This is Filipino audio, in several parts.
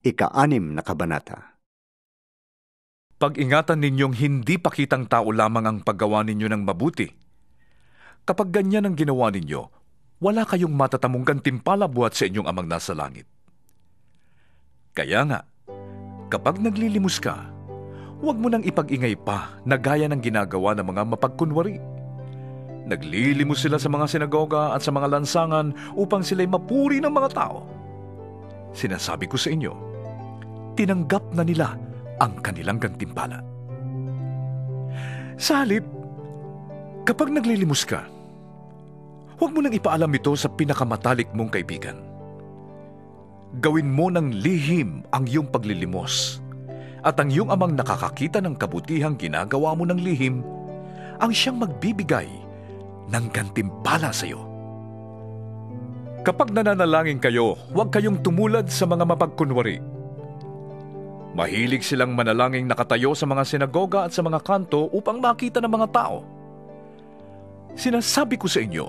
Ika-6 na kabanata. Pag-ingatan ninyong hindi pakitang tao lamang ang paggawa ninyo ng mabuti. Kapag ganyan ang ginawa ninyo, wala kayong matatamong gantimpala buhat sa inyong amang nasa langit. Kaya nga, kapag naglilimos ka, huwag mo nang ipag-ingay pa na gaya ng ginagawa ng mga mapagkunwari. Naglilimos sila sa mga sinagoga at sa mga lansangan upang sila'y mapuri ng mga tao. Sinasabi ko sa inyo, tinanggap na nila ang kanilang gantimpala. Sa halip, kapag naglilimos ka, huwag mo nang ipaalam ito sa pinakamatalik mong kaibigan. Gawin mo ng lihim ang iyong paglilimos, at ang iyong amang nakakakita ng kabutihang ginagawa mo ng lihim, ang siyang magbibigay ng gantimpala sa iyo. Kapag nananalangin kayo, huwag kayong tumulad sa mga mapagkunwari. Mahilig silang manalangin nakatayo sa mga sinagoga at sa mga kanto upang makita ng mga tao. Sinasabi ko sa inyo,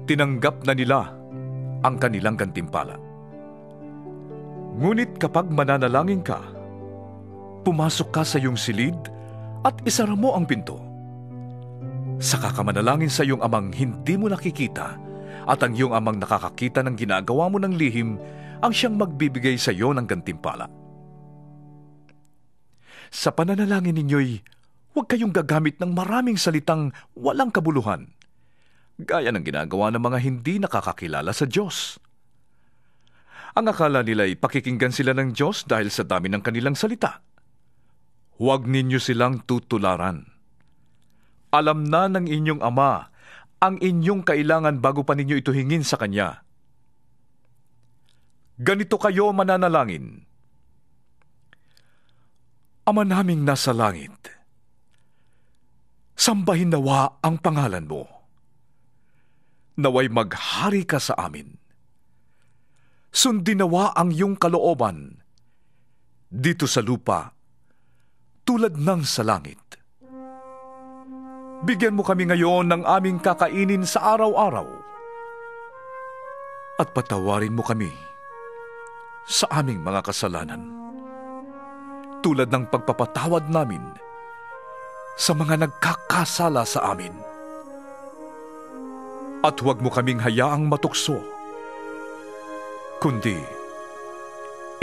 tinanggap na nila ang kanilang gantimpala. Ngunit kapag mananalangin ka, pumasok ka sa iyong silid at isara mo ang pinto. Saka ka manalangin sa iyong amang hindi mo nakikita, at ang iyong amang nakakakita ng ginagawa mo ng lihim ang siyang magbibigay sa iyo ng gantimpala. Sa pananalangin ninyo'y huwag kayong gagamit ng maraming salitang walang kabuluhan, gaya ng ginagawa ng mga hindi nakakakilala sa Diyos. Ang akala nila'y pakikinggan sila ng Diyos dahil sa dami ng kanilang salita. Huwag ninyo silang tutularan. Alam na ng inyong Ama ang inyong kailangan bago pa ninyo ito hingin sa Kanya. Ganito kayo mananalangin: Ama naming nasa langit, sambahin nawa ang pangalan mo. Naway maghari ka sa amin. Sundin nawa ang iyong kalooban dito sa lupa tulad ng sa langit. Bigyan mo kami ngayon ng aming kakainin sa araw-araw. At patawarin mo kami sa aming mga kasalanan, tulad ng pagpapatawad namin sa mga nagkakasala sa amin. At huwag mo kaming hayaang matukso, kundi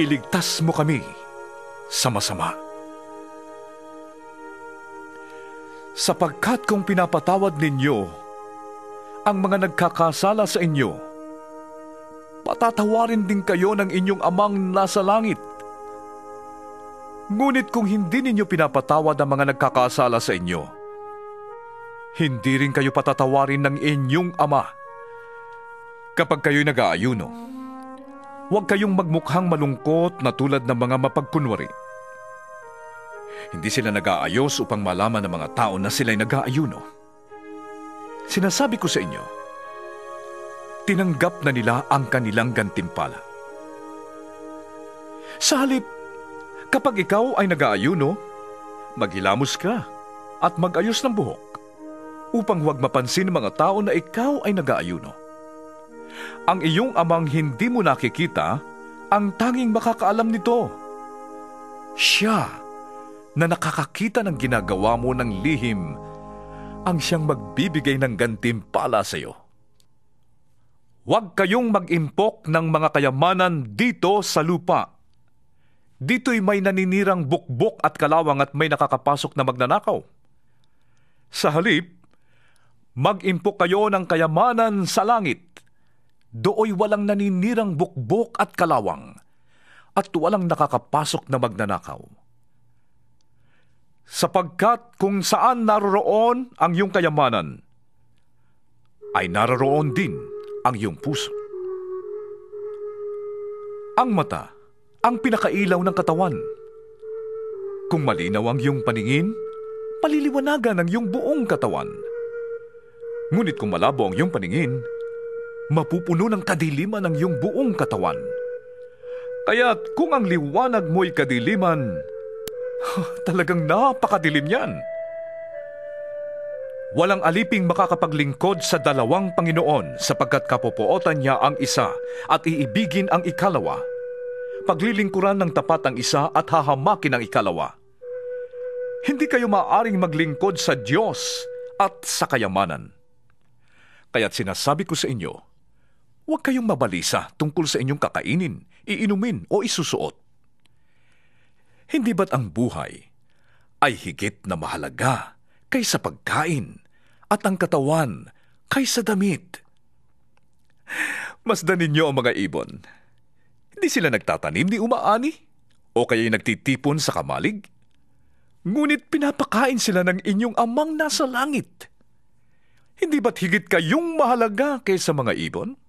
iligtas mo kami sa masama. Sapagkat kung pinapatawad ninyo ang mga nagkakasala sa inyo, patatawarin din kayo ng inyong Amang nasa langit. Ngunit kung hindi ninyo pinapatawad ang mga nagkakasala sa inyo, hindi rin kayo patatawarin ng inyong Ama. Kapag kayo'y nag-aayuno, huwag kayong magmukhang malungkot na tulad ng mga mapagkunwari. Hindi sila nag-aayos upang malaman ng mga tao na sila'y nag-aayuno. Sinasabi ko sa inyo, tinanggap na nila ang kanilang gantimpala. Sa halip, kapag ikaw ay nag-aayuno, maghilamos ka at mag-ayos ng buhok, upang huwag mapansin ng mga tao na ikaw ay nag-aayuno. Ang iyong Amang hindi mo nakikita, ang tanging makakaalam nito. Siya na nakakakita ng ginagawa mo ng lihim, ang siyang magbibigay ng gantimpala sa iyo. Huwag kayong mag-impok ng mga kayamanan dito sa lupa. Dito'y may naninirang bukbok at kalawang at may nakakapasok na magnanakaw. Sa halip, mag-impok kayo ng kayamanan sa langit. Dooy walang naninirang bukbok at kalawang, at walang nakakapasok na magnanakaw. Sapagkat kung saan naroroon ang iyong kayamanan, ay naroroon din ang iyong puso. Ang mata, ang pinakailaw ng katawan. Kung malinaw ang iyong paningin, paliliwanagan ang iyong buong katawan. Ngunit kung malabo ang iyong paningin, mapupuno ng kadiliman ang iyong buong katawan. Kaya't kung ang liwanag mo'y kadiliman, talagang napakadilim yan. Walang aliping makakapaglingkod sa dalawang Panginoon, sapagkat kapopuotan niya ang isa at iibigin ang ikalawa, paglilingkuran ng tapat ang isa at hahamakin ang ikalawa. Hindi kayo maaaring maglingkod sa Diyos at sa kayamanan. Kaya't sinasabi ko sa inyo, huwag kayong mabalisa tungkol sa inyong kakainin, iinumin o isusuot. Hindi ba't ang buhay ay higit na mahalaga kaysa pagkain at ang katawan kaysa damit? Masdan ninyo ang mga ibon. Hindi sila nagtatanim ni umaani o kaya'y nagtitipon sa kamalig. Ngunit pinapakain sila ng inyong amang nasa langit. Hindi ba't higit kayong mahalaga kaysa mga ibon?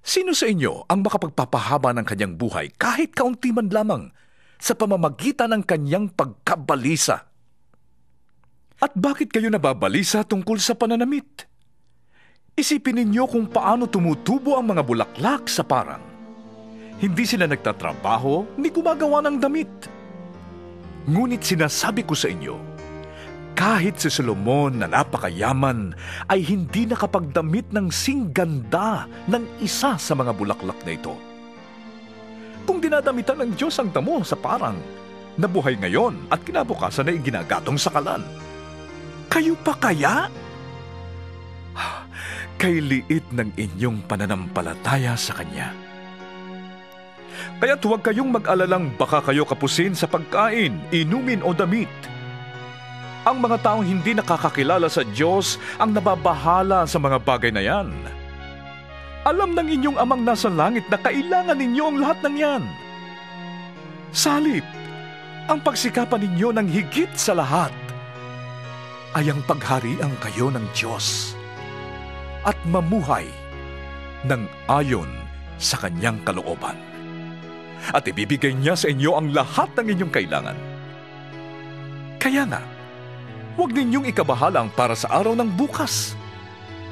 Sino sa inyo ang makapagpapahaba ng kanyang buhay kahit kaunti man lamang sa pamamagitan ng kanyang pagkabalisa? At bakit kayo nababalisa tungkol sa pananamit? Isipin ninyo kung paano tumutubo ang mga bulaklak sa parang. Hindi sila nagtatrabaho ni gumagawa ng damit. Ngunit sinasabi ko sa inyo, kahit si Solomon na napakayaman ay hindi nakapagdamit ng singganda ng isa sa mga bulaklak na ito. Kung dinadamitan ng Diyos ang damo sa parang, nabuhay ngayon at kinabukasan ay ginagatong sa kalan, kayo pa kaya? Kay liit ng inyong pananampalataya sa Kanya. Kaya't huwag kayong mag-alalang baka kayo kapusin sa pagkain, inumin o damit. Ang mga taong hindi nakakakilala sa Diyos ang nababahala sa mga bagay na yan. Alam ng inyong amang nasa langit na kailangan ninyo ang lahat ng yan. Salip, ang pagsikapan ninyo ng higit sa lahat ay ang pagharian kayo ng Diyos at mamuhay ng ayon sa Kanyang kalooban. At ibibigay niya sa inyo ang lahat ng inyong kailangan. Kaya nga, huwag ninyong ikabahala ang para sa araw ng bukas.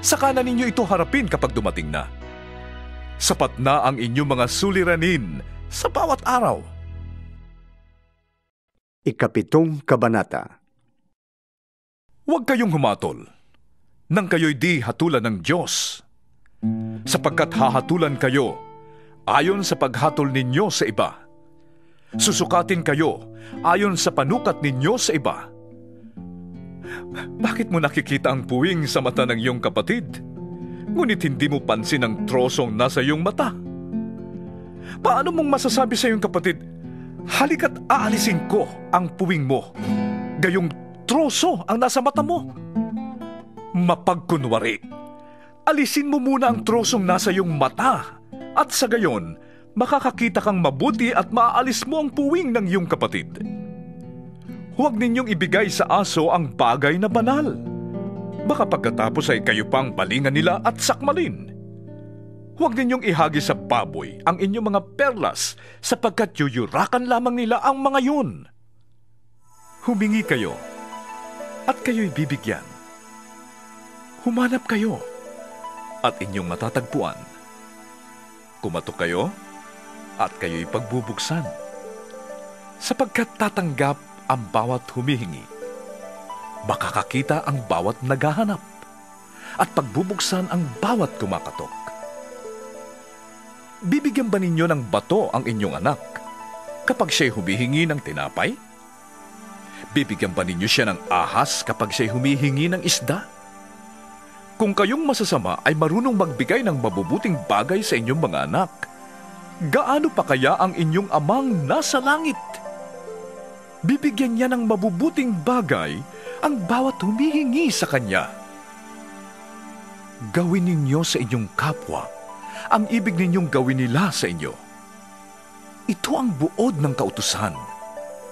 Saka na ninyo ito harapin kapag dumating na. Sapat na ang inyong mga suliranin sa bawat araw. Ikapitong Kabanata. Huwag kayong humatol nang kayo'y di hatulan ng Diyos, sapagkat hahatulan kayo ayon sa paghatol ninyo sa iba. Susukatin kayo ayon sa panukat ninyo sa iba. Bakit mo nakikita ang puwing sa mata ng iyong kapatid, ngunit hindi mo pansin ang trosong nasa iyong mata? Paano mong masasabi sa iyong kapatid, halika't aalisin ko ang puwing mo, gayong troso ang nasa mata mo? Mapagkunwari, alisin mo muna ang trosong nasa iyong mata, at sa gayon, makakakita kang mabuti at maaalis mo ang puwing ng iyong kapatid. Huwag ninyong ibigay sa aso ang bagay na banal. Baka pagkatapos ay kayo pang balingan nila at sakmalin. Huwag ninyong ihagi sa baboy ang inyong mga perlas, sapagkat yuyurakan lamang nila ang mga yun. Humingi kayo, at kayo'y bibigyan. Humanap kayo, at inyong matatagpuan. Kumatok kayo, at kayo'y pagbubuksan. Sapagkat tatanggap ang bawat humihingi, makakakita ang bawat naghahanap, at pagbubuksan ang bawat kumakatok. Bibigyan ba ninyo ng bato ang inyong anak kapag siya'y humihingi ng tinapay? Bibigyan ba ninyo siya ng ahas kapag siya'y humihingi ng isda? Kung kayong masasama ay marunong magbigay ng mabubuting bagay sa inyong mga anak, gaano pa kaya ang inyong amang nasa langit? Bibigyan niya ng mabubuting bagay ang bawat humihingi sa Kanya. Gawin ninyo sa inyong kapwa ang ibig ninyong gawin nila sa inyo. Ito ang buod ng kautusan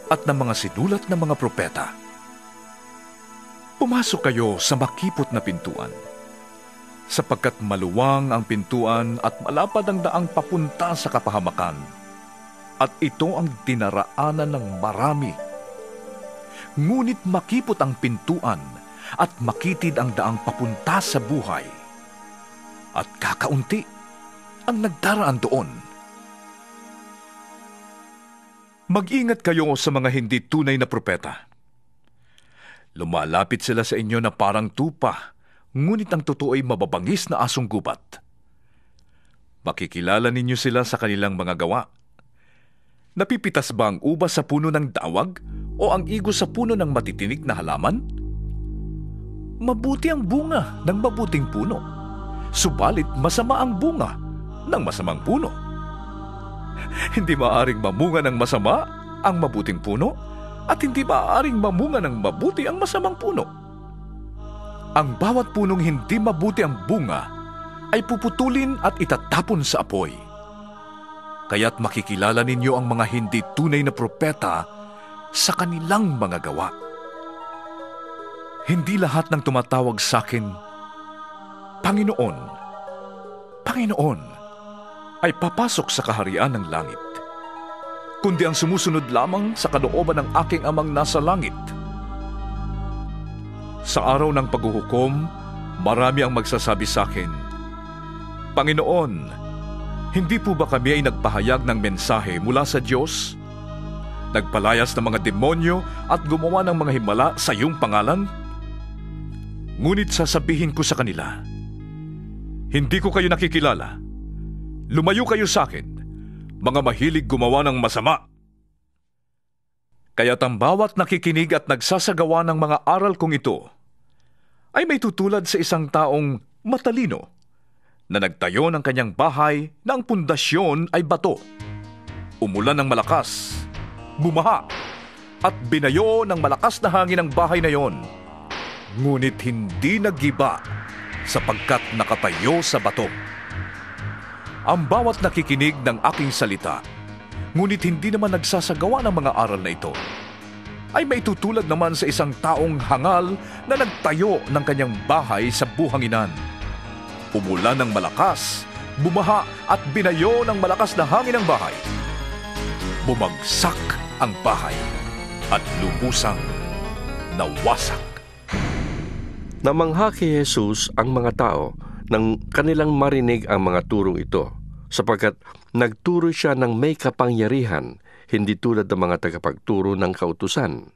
at ng mga sinulat ng mga propeta. Pumasok kayo sa makipot na pintuan, sapagkat maluwang ang pintuan at malapad ang daang papunta sa kapahamakan, at ito ang dinaraanan ng marami. Ngunit makipot ang pintuan at makitid ang daang papunta sa buhay, at kakaunti ang nagdaraan doon. Mag-ingat kayo sa mga hindi tunay na propeta. Lumalapit sila sa inyo na parang tupa, ngunit ang totoo ay mababangis na asong gubat. Makikilala ninyo sila sa kanilang mga gawa. Napipitas ba ang ubas sa puno ng dawag o ang igos sa puno ng matitinik na halaman? Mabuti ang bunga ng mabuting puno, subalit masama ang bunga ng masamang puno. Hindi maaaring mamunga ng masama ang mabuting puno at hindi maaaring mamunga ng mabuti ang masamang puno. Ang bawat punong hindi mabuti ang bunga ay puputulin at itatapon sa apoy. Kaya't makikilala ninyo ang mga hindi tunay na propeta sa kanilang mga gawa. Hindi lahat ng tumatawag sa akin, Panginoon, Panginoon, ay papasok sa kaharian ng langit, kundi ang sumusunod lamang sa kalooban ng aking Amang nasa langit. Sa araw ng paghuhukom, marami ang magsasabi sa akin, Panginoon, hindi po ba kami ay nagpahayag ng mensahe mula sa Diyos? Nagpalayas ng mga demonyo at gumawa ng mga himala sa iyong pangalan? Ngunit sasabihin ko sa kanila, hindi ko kayo nakikilala. Lumayo kayo sa akin, mga mahilig gumawa ng masama. Kaya't ang bawat nakikinig at nagsasagawa ng mga aral kong ito ay may tutulad sa isang taong matalino na nagtayo ng kanyang bahay na ang pundasyon ay bato. Umulan ng malakas, bumaha, at binayo ng malakas na hangin ang bahay na yon. Ngunit hindi nagiba sapagkat nakatayo sa bato. Ang bawat nakikinig ng aking salita, ngunit hindi naman nagsasagawa ng mga aral na ito, ay may tutulad naman sa isang taong hangal na nagtayo ng kanyang bahay sa buhanginan. Umulan ng malakas, bumaha at binayo ng malakas na hangin ang bahay. Bumagsak ang bahay at lubusang nawasak. Namangha kay Jesus ang mga tao nang kanilang marinig ang mga turong ito, sapagkat nagturo siya ng may kapangyarihan, hindi tulad ng mga tagapagturo ng kautusan.